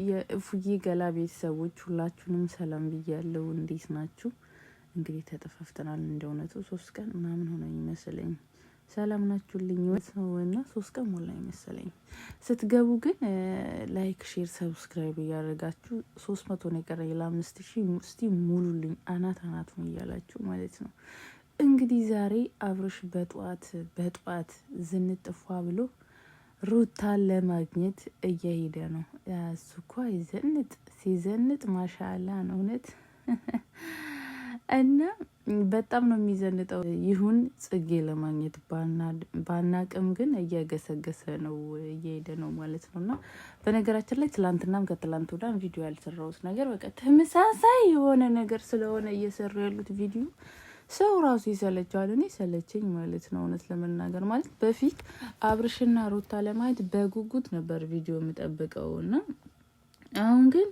የእፉዬ ገላ ቤተሰቦች ሁላችሁንም ሰላም ብያለሁ። እንዴት ናችሁ? እንግዲህ ተጠፋፍተናል። እንደውነቱ 3 ቀን ምናምን ሆነኝ መሰለኝ። ሰላም ናችሁልኝ? ወይና 3 ቀን ሞላኝ መሰለኝ። ስትገቡ ግን ላይክ፣ ሼር፣ ሰብስክራይብ እያደረጋችሁ 300 ነው የቀረኝ ለ5000 እስቲ ሙሉልኝ። አናት ነው እያላችሁ ማለት ነው። እንግዲህ ዛሬ አብርሽ በጧት ዝንጥፏ ብሎ ሩታን ለማግኘት እየሄደ ነው። እሱ እኮ ሲዘንጥ ማሻአላ ነው እውነት። እና በጣም ነው የሚዘንጠው። ይሁን ጽጌ ለማግኘት ባናቅም ግን እየገሰገሰ ነው እየሄደ ነው ማለት ነው። እና በነገራችን ላይ ትላንትናም ከትላንት ወዲያም ቪዲዮ ያልሰራሁት ነገር በቃ ተመሳሳይ የሆነ ነገር ስለሆነ እየሰሩ ያሉት ቪዲዮ ሰው ራሱ ይሰለቻል። እኔ ሰለቸኝ ማለት ነው እውነት ለመናገር ማለት በፊት አብርሽና ሩታ ለማየት በጉጉት ነበር ቪዲዮ የምጠብቀው እና አሁን ግን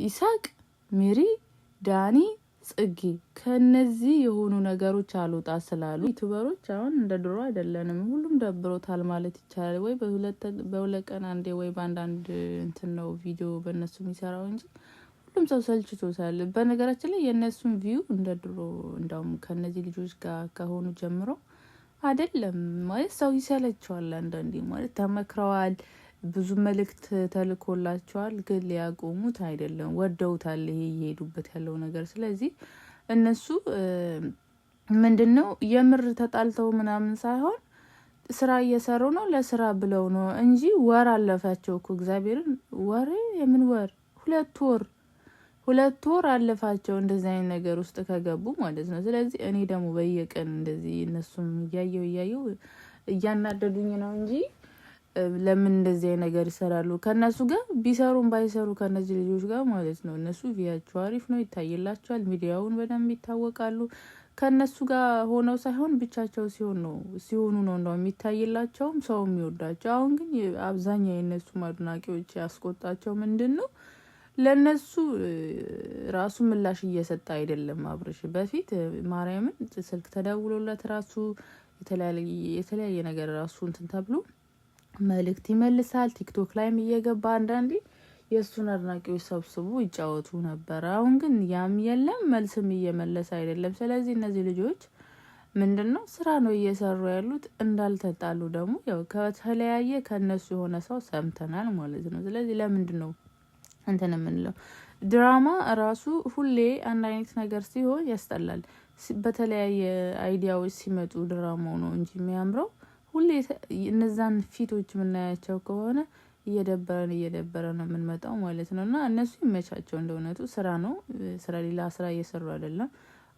ይሳቅ፣ ሜሪ፣ ዳኒ፣ ጽጌ ከነዚህ የሆኑ ነገሮች አልወጣ ስላሉ ዩቲዩበሮች አሁን እንደ ድሮ አይደለንም። ሁሉም ደብሮታል ማለት ይቻላል። ወይ በሁለት ቀን አንዴ ወይ በአንዳንድ እንትን ነው ቪዲዮ በእነሱ የሚሰራው እንጂ ሁሉም ሰው ሰልችቶታል። በነገራችን ላይ የእነሱን ቪው እንደ ድሮ እንዳውም ከነዚህ ልጆች ጋር ከሆኑ ጀምሮ አይደለም ማለት ሰው ይሰለቸዋል። አንዳንዴ ማለት ተመክረዋል፣ ብዙ መልእክት ተልኮላቸዋል፣ ግን ሊያቆሙት አይደለም። ወደውታል ይሄ እየሄዱበት ያለው ነገር። ስለዚህ እነሱ ምንድነው የምር ተጣልተው ምናምን ሳይሆን ስራ እየሰሩ ነው፣ ለስራ ብለው ነው እንጂ ወር አለፋቸው እኮ እግዚአብሔርን። ወር የምን ወር? 2 ወር አለፋቸው እንደዚህ አይነት ነገር ውስጥ ከገቡ ማለት ነው። ስለዚህ እኔ ደግሞ በየቀን እንደዚህ እነሱም እያየው እያናደዱኝ ነው እንጂ ለምን እንደዚህ አይነት ነገር ይሰራሉ? ከነሱ ጋር ቢሰሩም ባይሰሩ ከነዚህ ልጆች ጋር ማለት ነው እነሱ ቪያቸው አሪፍ ነው፣ ይታይላቸዋል፣ ሚዲያውን በደንብ ይታወቃሉ። ከነሱ ጋር ሆነው ሳይሆን ብቻቸው ሲሆኑ ነው እንደው የሚታይላቸውም ሰው የሚወዳቸው። አሁን ግን አብዛኛው የነሱ አድናቂዎች ያስቆጣቸው ምንድነው ለነሱ ራሱ ምላሽ እየሰጠ አይደለም። አብርሽ በፊት ማርያምን ስልክ ተደውሎለት ራሱ የተለያየ ነገር ራሱ እንትን ተብሎ መልእክት ይመልሳል። ቲክቶክ ላይም እየገባ አንዳንዴ የእሱን አድናቂዎች ሰብስቡ ይጫወቱ ነበር። አሁን ግን ያም የለም፣ መልስም እየመለሰ አይደለም። ስለዚህ እነዚህ ልጆች ምንድነው ስራ ነው እየሰሩ ያሉት። እንዳልተጣሉ ደግሞ ያው ከተለያየ ከነሱ የሆነ ሰው ሰምተናል ማለት ነው። ስለዚህ ለምንድን ነው እንትን የምንለው? ድራማ ራሱ ሁሌ አንድ አይነት ነገር ሲሆን ያስጠላል። በተለያየ አይዲያዎች ሲመጡ ድራማው ነው እንጂ የሚያምረው ሁሌ እነዛን ፊቶች የምናያቸው ከሆነ እየደበረን ነው የምንመጣው ማለት ነው። እና እነሱ ይመቻቸው። እንደእውነቱ ስራ ነው፣ ሌላ ስራ እየሰሩ አይደለም።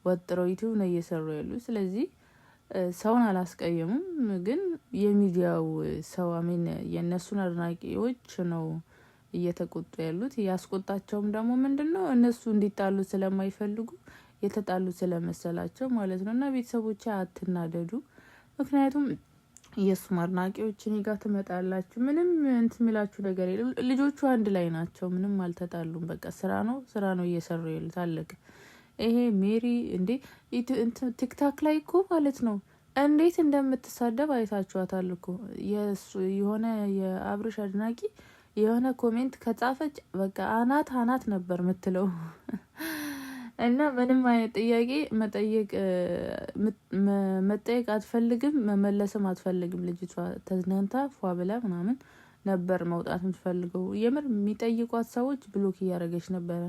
ወጥረው ዩቲዩብ ነው እየሰሩ ያሉት። ስለዚህ ሰውን አላስቀየሙም። ግን የሚዲያው ሰው የእነሱን አድናቂዎች ነው እየተቆጡ ያሉት። ያስቆጣቸውም ደግሞ ምንድነው እነሱ እንዲጣሉ ስለማይፈልጉ የተጣሉ ስለመሰላቸው ማለት ነው። እና ቤተሰቦች አትናደዱ። ምክንያቱም የእሱ አድናቂዎች እኔ ጋር ትመጣላችሁ፣ ምንም እንትን የሚላችሁ ነገር የለም። ልጆቹ አንድ ላይ ናቸው፣ ምንም አልተጣሉም። በቃ ስራ ነው እየሰሩ ያሉት፣ አለቀ። ይሄ ሜሪ እንዴ ቲክታክ ላይ እኮ ማለት ነው እንዴት እንደምትሳደብ አይታችኋታል እኮ። የሆነ የአብርሽ አድናቂ የሆነ ኮሜንት ከጻፈች በቃ አናት ነበር የምትለው። እና ምንም አይነት ጥያቄ መጠየቅ አትፈልግም፣ መመለስም አትፈልግም። ልጅቷ ተዝናንታ ፏ ብላ ምናምን ነበር መውጣት የምትፈልገው። የምር የሚጠይቋት ሰዎች ብሎክ እያደረገች ነበረ።